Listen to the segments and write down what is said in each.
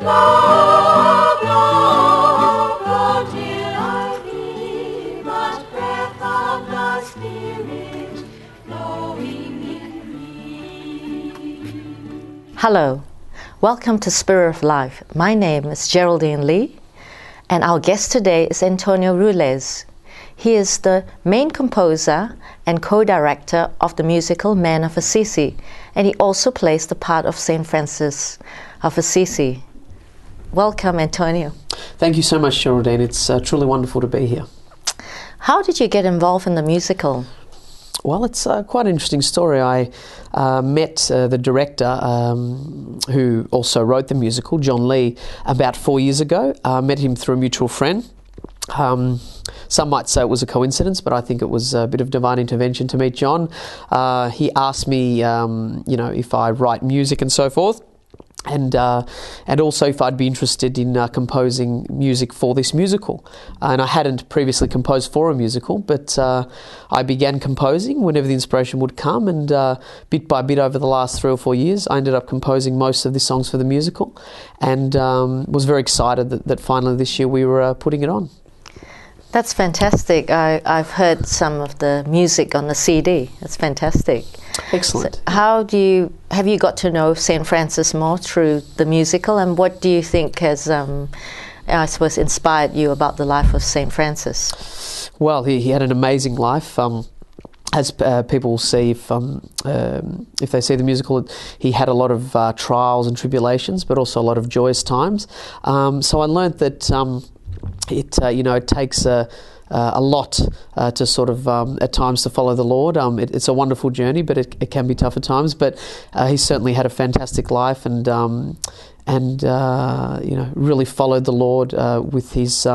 Love, love, love till I feel the breath of the Spirit flowing in me. Hello, welcome to Spirit of Life. My name is Geraldine Lee, and our guest today is Antonio Rullez. He is the main composer and co-director of the musical Man of Assisi, and he also plays the part of Saint Francis of Assisi. Welcome, Antonio. Thank you so much, Geraldine. It's truly wonderful to be here. How did you get involved in the musical? Well, it's quite an interesting story. I met the director who also wrote the musical, John Lee, about 4 years ago. I met him through a mutual friend. Some might say it was a coincidence, but I think it was a bit of divine intervention to meet John. He asked me, if I write music and so forth, and also if I'd be interested in composing music for this musical. And I hadn't previously composed for a musical, but I began composing whenever the inspiration would come, and bit by bit over the last 3 or 4 years, I ended up composing most of the songs for the musical, and was very excited that finally this year we were putting it on. That's fantastic. I've heard some of the music on the CD. That's fantastic. Excellent. So have you got to know St. Francis more through the musical, and what do you think has, I suppose, inspired you about the life of St. Francis? Well, he had an amazing life. As people will see if they see the musical, he had a lot of trials and tribulations, but also a lot of joyous times. So I learnt that it takes a lot to sort of at times to follow the Lord. It's a wonderful journey, but it can be tough at times. But he certainly had a fantastic life, and really followed the Lord with his. He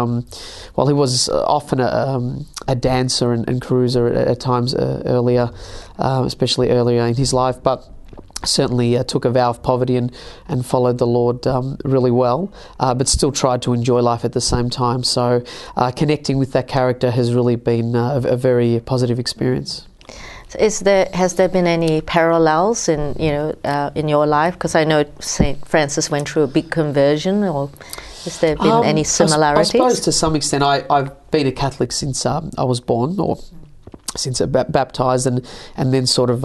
was often a dancer and cruiser at times earlier, especially earlier in his life, but certainly took a vow of poverty and followed the Lord really well, but still tried to enjoy life at the same time. So connecting with that character has really been a very positive experience. Has there been any parallels in your life? Because I know St. Francis went through a big conversion, or has there been any similarities? I suppose to some extent. I've been a Catholic since I was born, or since baptised, and then sort of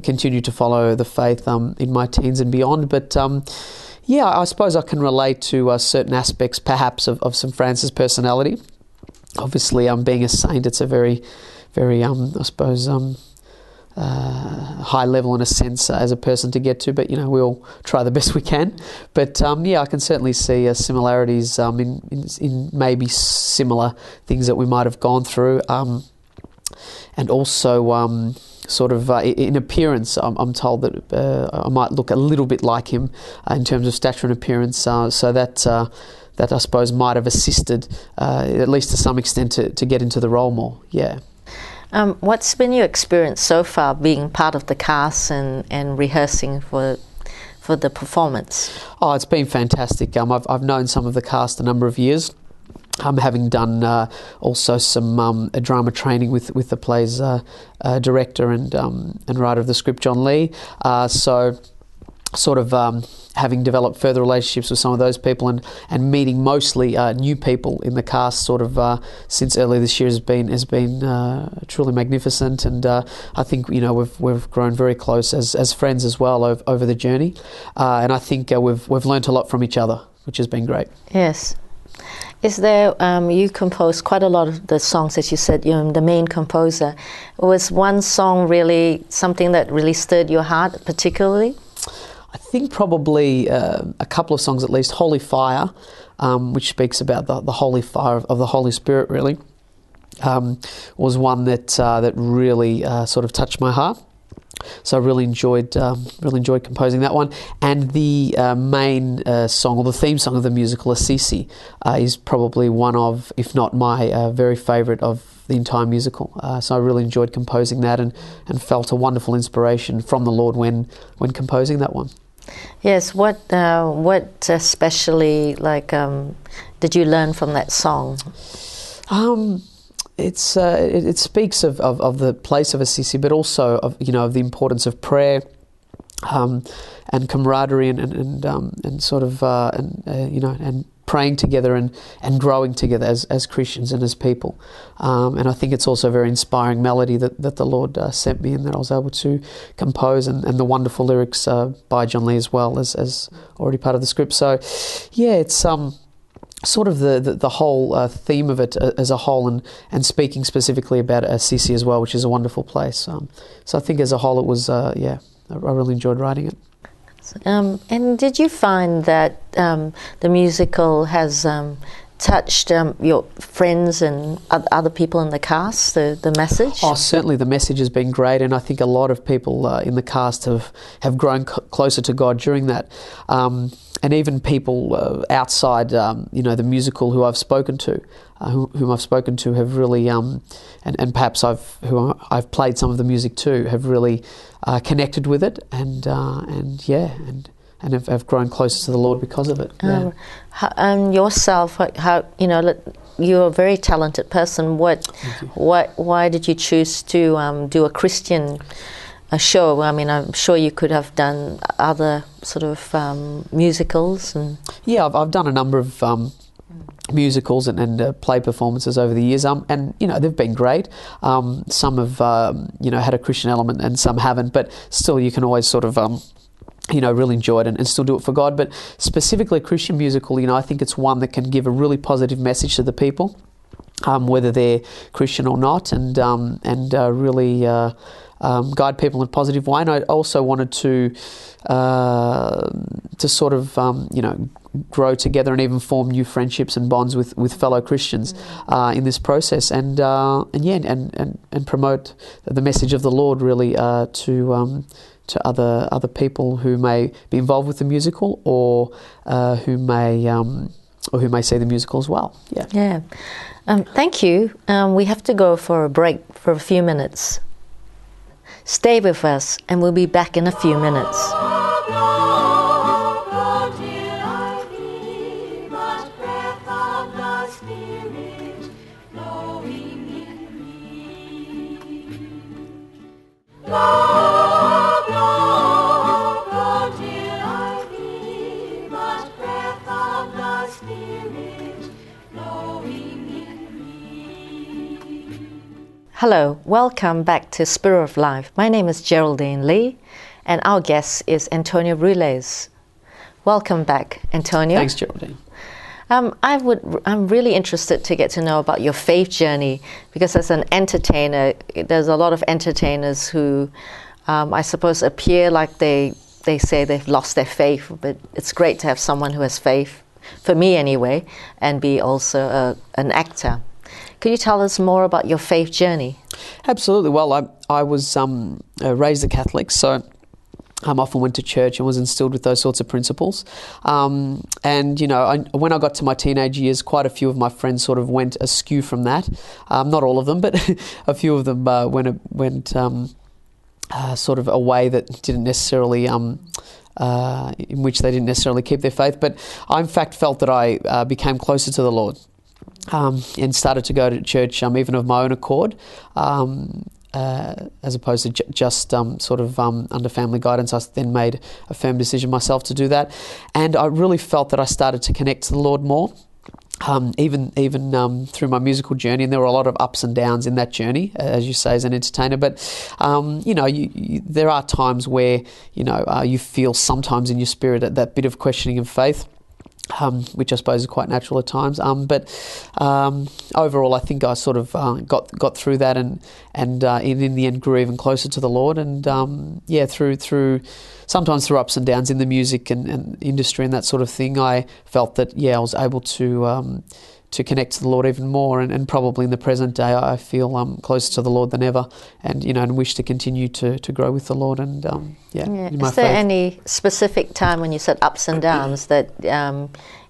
continued to follow the faith in my teens and beyond. But I suppose I can relate to certain aspects perhaps of St. Francis' personality. Obviously, being a saint, it's a very, very, high level in a sense as a person to get to, but we all try the best we can. But I can certainly see similarities in maybe similar things that we might have gone through. And also, in appearance, I'm told that I might look a little bit like him in terms of stature and appearance, so that I suppose might have assisted, at least to some extent, to get into the role more. Yeah. What's been your experience so far being part of the cast and rehearsing for the performance? Oh, it's been fantastic. I've known some of the cast a number of years. Having done also some drama training with the play's director and writer of the script, John Lee. So sort of having developed further relationships with some of those people and meeting mostly new people in the cast sort of since earlier this year has been truly magnificent, and I think we've grown very close as friends as well over the journey, and I think we've learnt a lot from each other, which has been great. Yes. Is there, you composed quite a lot of the songs that you said you're the main composer. Was one song really something that really stirred your heart particularly? I think probably a couple of songs at least. Holy Fire, which speaks about the holy fire of the Holy Spirit really, was one that really sort of touched my heart. So I really enjoyed composing that one. And the main song, or the theme song of the musical, Assisi, is probably one of, if not my very favourite of the entire musical. So I really enjoyed composing that and felt a wonderful inspiration from the Lord when composing that one. Yes, what especially did you learn from that song? It speaks of the place of Assisi, but also of the importance of prayer, and camaraderie and sort of and praying together and growing together as Christians and as people. And I think it's also a very inspiring melody that the Lord sent me and that I was able to compose, and the wonderful lyrics by John Lee as well as already part of the script. So yeah, it's sort of the whole theme of it as a whole, and speaking specifically about Assisi as well, which is a wonderful place. So I think as a whole it was, I really enjoyed writing it. And did you find that the musical has touched your friends and other people in the cast, the message? Oh, certainly the message has been great, and I think a lot of people in the cast have grown closer to God during that. And even people outside, the musical who I've spoken to, whom I've spoken to, have really, and perhaps I've played some of the music too, have really connected with it, and have grown closer to the Lord because of it. Yeah. And yourself, how you're a very talented person. Why did you choose to do a Christian show? I mean, I'm sure you could have done other sort of musicals. Yeah, I've done a number of musicals and play performances over the years, and they've been great. Some have had a Christian element and some haven't, but still you can always sort of really enjoy it and still do it for God. But specifically a Christian musical, I think it's one that can give a really positive message to the people, whether they're Christian or not, and really guide people in a positive way. And I also wanted to sort of grow together and even form new friendships and bonds with fellow Christians in this process, and promote the message of the Lord really to other people who may be involved with the musical, or who may see the musical as well. Yeah. Thank you. We have to go for a break for a few minutes. Stay with us, and we'll be back in a few minutes. Hello, welcome back to Spirit of Life. My name is Geraldine Lee, and our guest is Antonio Rullez. Welcome back, Antonio. Thanks, Geraldine. I'm really interested to get to know about your faith journey, because as an entertainer, there's a lot of entertainers who, I suppose, appear like they say they've lost their faith, but it's great to have someone who has faith, for me anyway, and be also an actor. Could you tell us more about your faith journey? Absolutely. Well, I was raised a Catholic, so I often went to church and was instilled with those sorts of principles. And when I got to my teenage years, quite a few of my friends sort of went askew from that. Not all of them, but a few of them went sort of a way that didn't necessarily in which they didn't necessarily keep their faith. But I, in fact, felt that I became closer to the Lord. And started to go to church even of my own accord, as opposed to just sort of under family guidance. I then made a firm decision myself to do that, and I really felt that I started to connect to the Lord more, even through my musical journey. And there were a lot of ups and downs in that journey, as you say, as an entertainer. But there are times where you feel sometimes in your spirit that bit of questioning of faith. Which I suppose is quite natural at times, but overall, I think I sort of got through that, and in the end grew even closer to the Lord, and through sometimes through ups and downs in the music and industry and that sort of thing, I felt that I was able to connect to the Lord even more, and probably in the present day I feel closer to the Lord than ever, and wish to continue to grow with the Lord, and in my Is there faith. any specific time when you said ups and downs that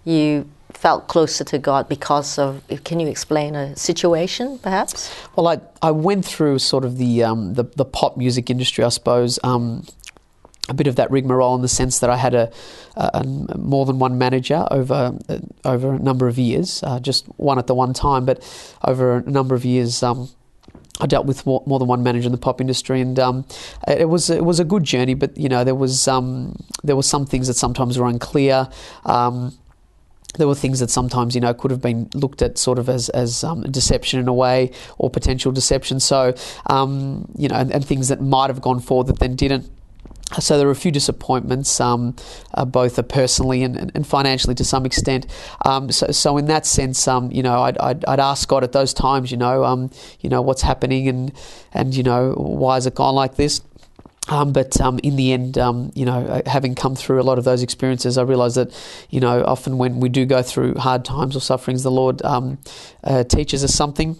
you felt closer to God because of? Can you explain a situation, perhaps? Well, I went through sort of the pop music industry, I suppose. A bit of that rigmarole in the sense that I had a more than one manager over a number of years, just one at the one time, but over a number of years I dealt with more than one manager in the pop industry, and it was a good journey. But there were some things that sometimes were unclear. There were things that sometimes could have been looked at sort of as deception in a way, or potential deception. So and things that might have gone forward that then didn't. So there were a few disappointments, both personally and financially to some extent. So in that sense, I'd ask God at those times, what's happening and why has it gone like this? But in the end, having come through a lot of those experiences, I realised that, often when we do go through hard times or sufferings, the Lord teaches us something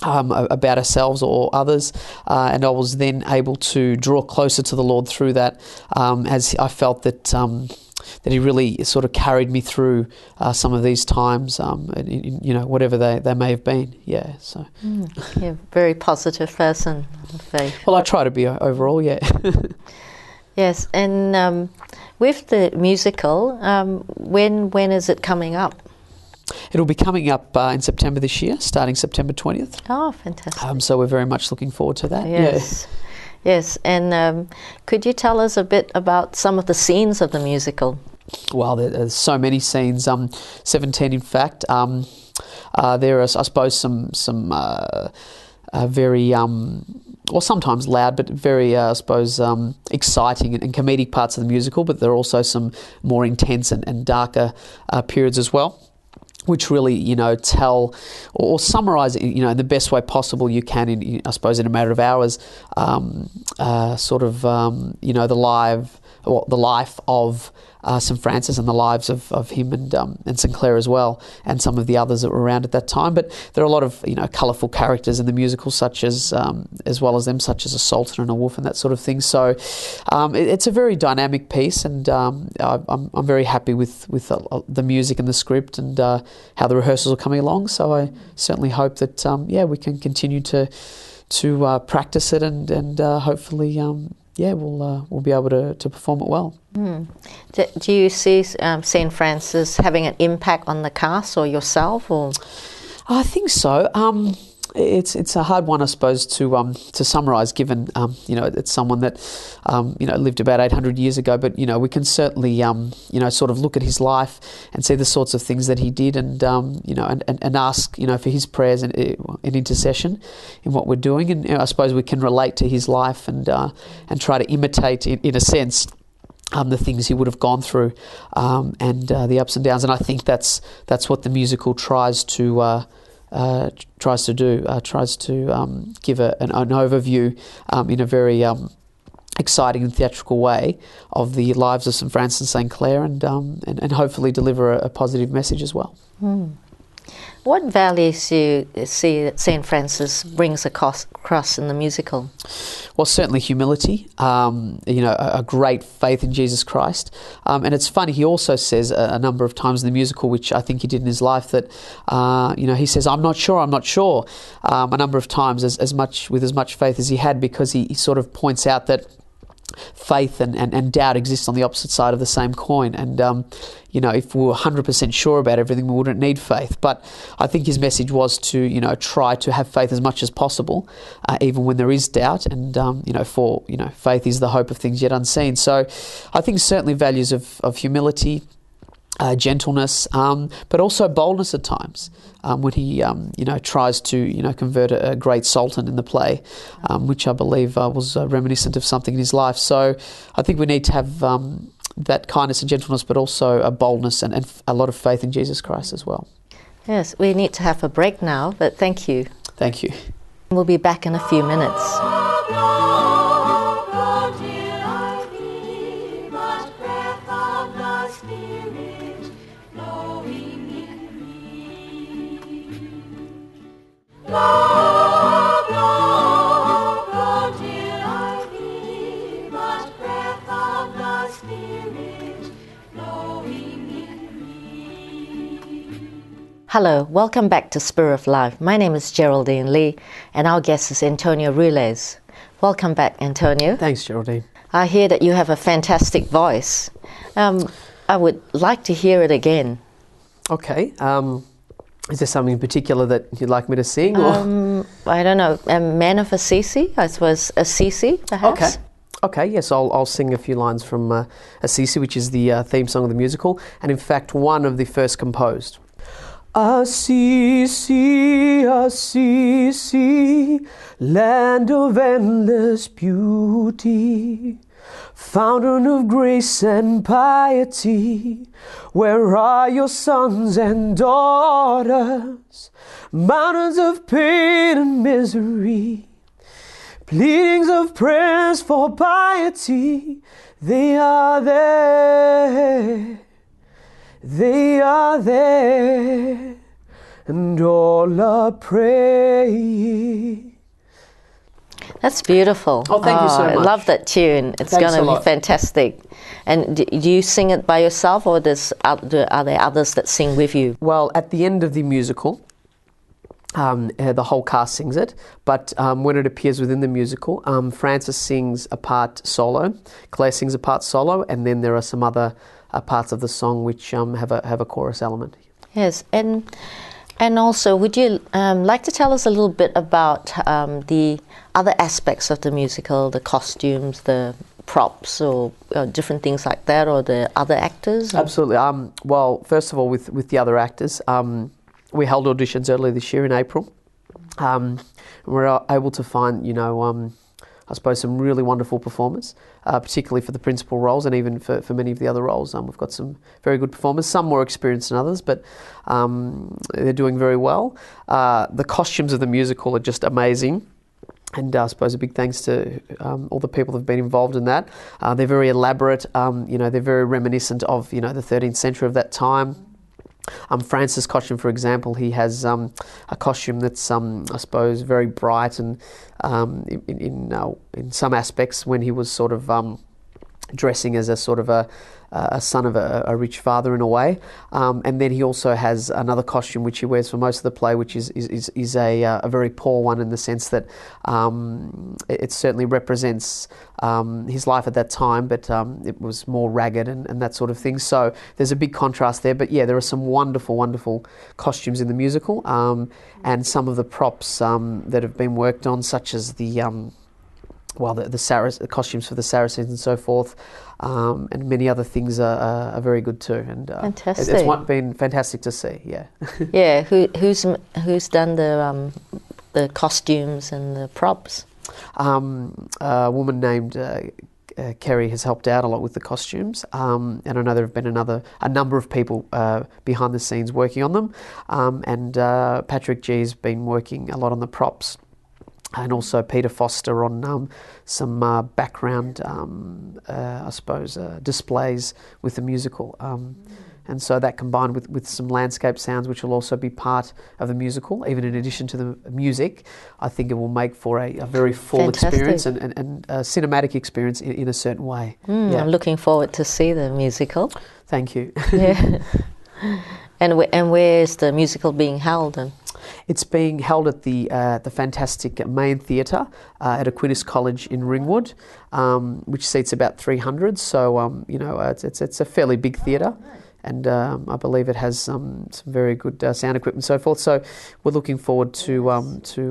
about ourselves or others, and I was then able to draw closer to the Lord through that, as I felt that He really sort of carried me through some of these times, whatever they may have been. Yeah, so You're a very positive person of faith. Well, I try to be overall. Yeah. Yes, and with the musical, when is it coming up? It'll be coming up in September this year, starting September 20th. Oh, fantastic. So we're very much looking forward to that. Yes. Yeah. Yes, and could you tell us a bit about some of the scenes of the musical? Well, there's so many scenes, 17 in fact. There are, I suppose, some very, well, sometimes loud, but very, exciting and comedic parts of the musical, but there are also some more intense and darker periods as well, which really, tell or summarise, in the best way possible you can, in a matter of hours, the life of St. Francis and the lives of him and St. Clair as well, and some of the others that were around at that time. But there are a lot of colourful characters in the musical, such as well as them, such as a sultan and a wolf and that sort of thing. So it's a very dynamic piece, and I'm very happy with the music and the script and how the rehearsals are coming along. So I certainly hope that we can continue to practice it and hopefully we'll be able to perform it well. Do you see St. Francis having an impact on the cast or yourself? Or I think so. It's a hard one, I suppose, to summarise, given it's someone that lived about 800 years ago. But we can certainly sort of look at his life and see the sorts of things that he did, and and ask for his prayers and intercession in what we're doing. And I suppose we can relate to his life and try to imitate, in a sense, the things he would have gone through, and the ups and downs. And I think that's what the musical tries to do, tries to give an overview in a very exciting and theatrical way of the lives of St. Francis and St. Clair, and hopefully deliver a positive message as well. What values do you see that St. Francis brings across in the musical? Well, certainly humility, a great faith in Jesus Christ. And it's funny, he also says a number of times in the musical, which I think he did in his life, that, he says, I'm not sure, a number of times, as much faith as he had, because he sort of points out that faith and doubt exist on the opposite side of the same coin. And, if we were 100% sure about everything, we wouldn't need faith. But I think his message was to, try to have faith as much as possible, even when there is doubt. And, faith is the hope of things yet unseen. So I think certainly values of humility, gentleness, but also boldness at times, when he tries to convert a great sultan in the play, which I believe was reminiscent of something in his life. So I think we need to have that kindness and gentleness, but also a boldness and a lot of faith in Jesus Christ as well. Yes, we need to have a break now, but thank you. Thank you. We'll be back in a few minutes. Hello, welcome back to Spirit of Life. My name is Geraldine Lee, and our guest is Antonio Rullez. Welcome back, Antonio. Thanks, Geraldine. I hear that you have a fantastic voice. I would like to hear it again. Okay. Is there something in particular that you'd like me to sing? Or? I don't know. Man of Assisi, I suppose Assisi, perhaps. Okay, yes, I'll sing a few lines from Assisi, which is the theme song of the musical, and in fact one of the first composed. Assisi, Assisi, land of endless beauty, fountain of grace and piety, where are your sons and daughters, mountains of pain and misery, pleadings of prayers for piety, they are there, and all are praying. That's beautiful. Oh, thank you so much. I love that tune. It's Thanks going a to lot. be fantastic. And do you sing it by yourself, or are there others that sing with you? Well, at the end of the musical, the whole cast sings it, but when it appears within the musical, Frances sings a part solo, Claire sings a part solo, and then there are some other parts of the song which have a chorus element. Yes, and also, would you like to tell us a little bit about the other aspects of the musical, the costumes, the props, or different things like that, or the other actors? Absolutely. Well, first of all, with the other actors, we held auditions earlier this year in April. We were able to find, I suppose, some really wonderful performers, particularly for the principal roles, and even for many of the other roles. We've got some very good performers, some more experienced than others, but they're doing very well. The costumes of the musical are just amazing. And I suppose a big thanks to all the people that have been involved in that. They're very elaborate, they're very reminiscent of, the 13th century of that time. Francis' costume, for example, he has a costume that's, I suppose, very bright, and in some aspects, when he was sort of dressing as a sort of a son of a rich father in a way, and then he also has another costume which he wears for most of the play, which is a very poor one, in the sense that it certainly represents his life at that time, but it was more ragged and that sort of thing. So there's a big contrast there. But yeah, there are some wonderful costumes in the musical, and some of the props that have been worked on, such as the costumes for the Saracens and so forth, and many other things are very good too. And fantastic. It's been fantastic to see. Yeah. Yeah. Who's done the costumes and the props? A woman named Kerry has helped out a lot with the costumes, and I know there have been a number of people behind the scenes working on them, and Patrick G's been working a lot on the props. And also Peter Foster on some background, I suppose, displays with the musical. And so that, combined with some landscape sounds, which will also be part of the musical, even in addition to the music, I think it will make for a very full Fantastic. Experience and a cinematic experience in a certain way. Yeah. I'm looking forward to see the musical. Thank you. Yeah. And where is the musical being held? It's being held at the fantastic main theatre at Aquinas College in Ringwood, which seats about 300. So it's a fairly big theatre, and I believe it has some very good sound equipment and so forth. So we're looking forward to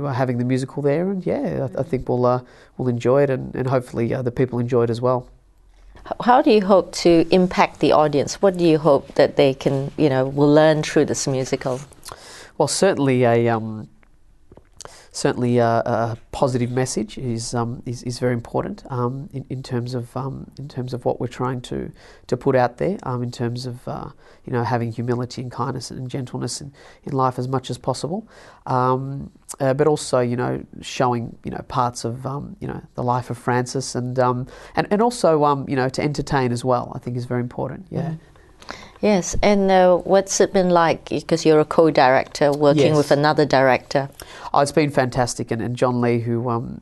having the musical there, and yeah, I think we'll enjoy it, and hopefully the people enjoy it as well. How do you hope to impact the audience? What do you hope that they can, will learn through this musical? Well, certainly a positive message is very important in terms of what we're trying to put out there, in terms of having humility and kindness and gentleness in life as much as possible, but also showing parts of the life of Francis, and also to entertain as well, I think is very important. Yeah. Yes, and what's it been like? Because you're a co-director working Yes. with another director. Oh, it's been fantastic, and John Lee, who wrote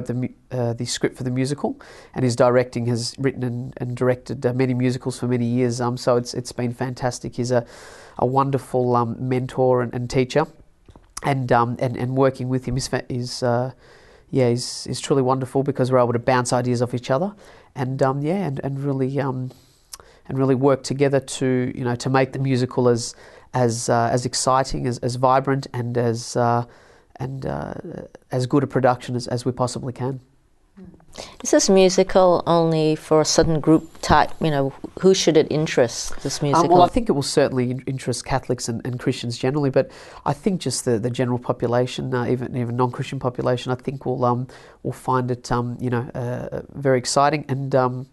the script for the musical, and his directing, has written and directed many musicals for many years. So it's been fantastic. He's a wonderful mentor and teacher, and working with him is truly wonderful, because we're able to bounce ideas off each other, and really work together to make the musical as as exciting, as vibrant, and as good a production as we possibly can. Is this musical only for a certain group type? You know, who should it interest, this musical? Well, I think it will certainly interest Catholics and Christians generally, but I think just the general population, even non-Christian population, I think will find it very exciting and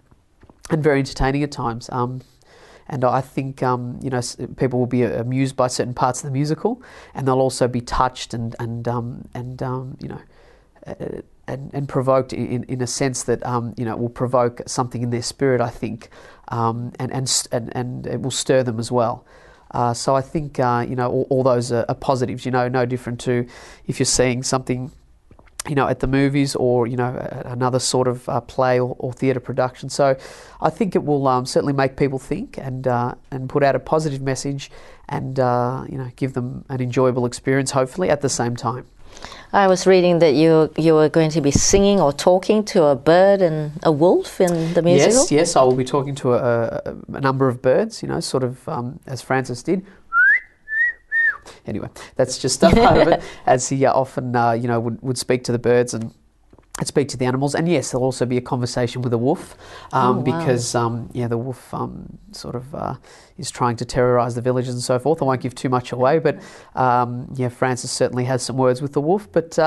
very entertaining at times. And I think people will be amused by certain parts of the musical, and they'll also be touched and provoked in a sense that it will provoke something in their spirit, I think, and it will stir them as well. So I think all those are positives. No different to if you're seeing something at the movies or another sort of play or theatre production. So I think it will certainly make people think and put out a positive message and give them an enjoyable experience, hopefully at the same time. I was reading that you were going to be singing or talking to a bird and a wolf in the musical. Yes, I will be talking to a number of birds, sort of as Francis did. Anyway, that's just part of it, as he often would speak to the birds and speak to the animals. And yes, there'll also be a conversation with a wolf, because the wolf is trying to terrorise the villages and so forth. I won't give too much away, but Francis certainly has some words with the wolf. But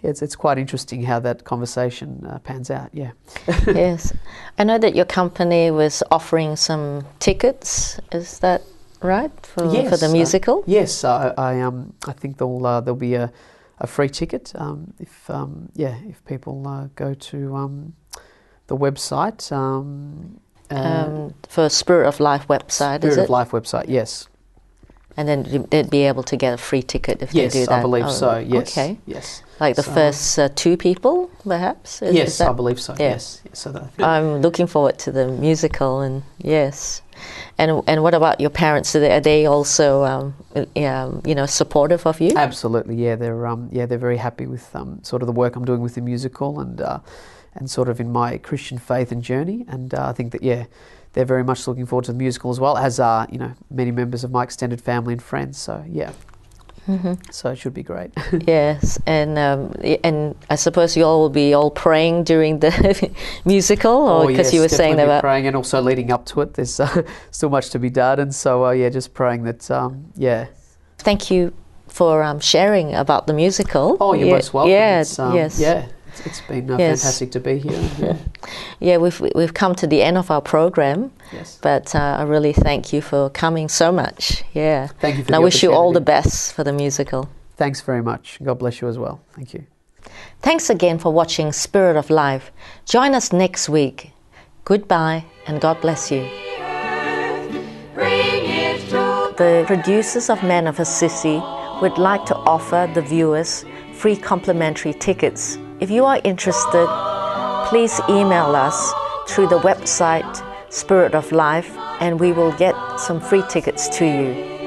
it's quite interesting how that conversation pans out. Yeah. Yes, I know that your company was offering some tickets. Is that right for the musical? Yes, I think there'll be a free ticket if people go to the website for Spirit of Life website. Spirit of Life website, yes. And then they'd be able to get a free ticket if they do that. Yes, I believe so. Yes. Okay. Yes. Like the first 2 people, perhaps. Yes, I believe so. Yes. So I'm looking forward to the musical, and yes. And what about your parents? Are they also supportive of you? Absolutely. Yeah, they're very happy with sort of the work I'm doing with the musical and sort of in my Christian faith and journey. And I think that they're very much looking forward to the musical as well, as are many members of my extended family and friends. So yeah. Mm-hmm. So it should be great. Yes, and I suppose you all will be praying during the musical, or because you were saying about praying, and also leading up to it. There's still much to be done, and so just praying that. Thank you for sharing about the musical. Oh, you're most welcome. Yes. Yeah. It's been fantastic to be here. Yeah, we've come to the end of our program. Yes. But I really thank you for coming so much. Yeah. Thank you for and I wish you all the best for the musical. Thanks very much. God bless you as well. Thank you. Thanks again for watching Spirit of Life. Join us next week. Goodbye and God bless you. The producers of Men of Assisi would like to offer the viewers free complimentary tickets. If you are interested, please email us through the website Spirit of Life, and we will get some free tickets to you.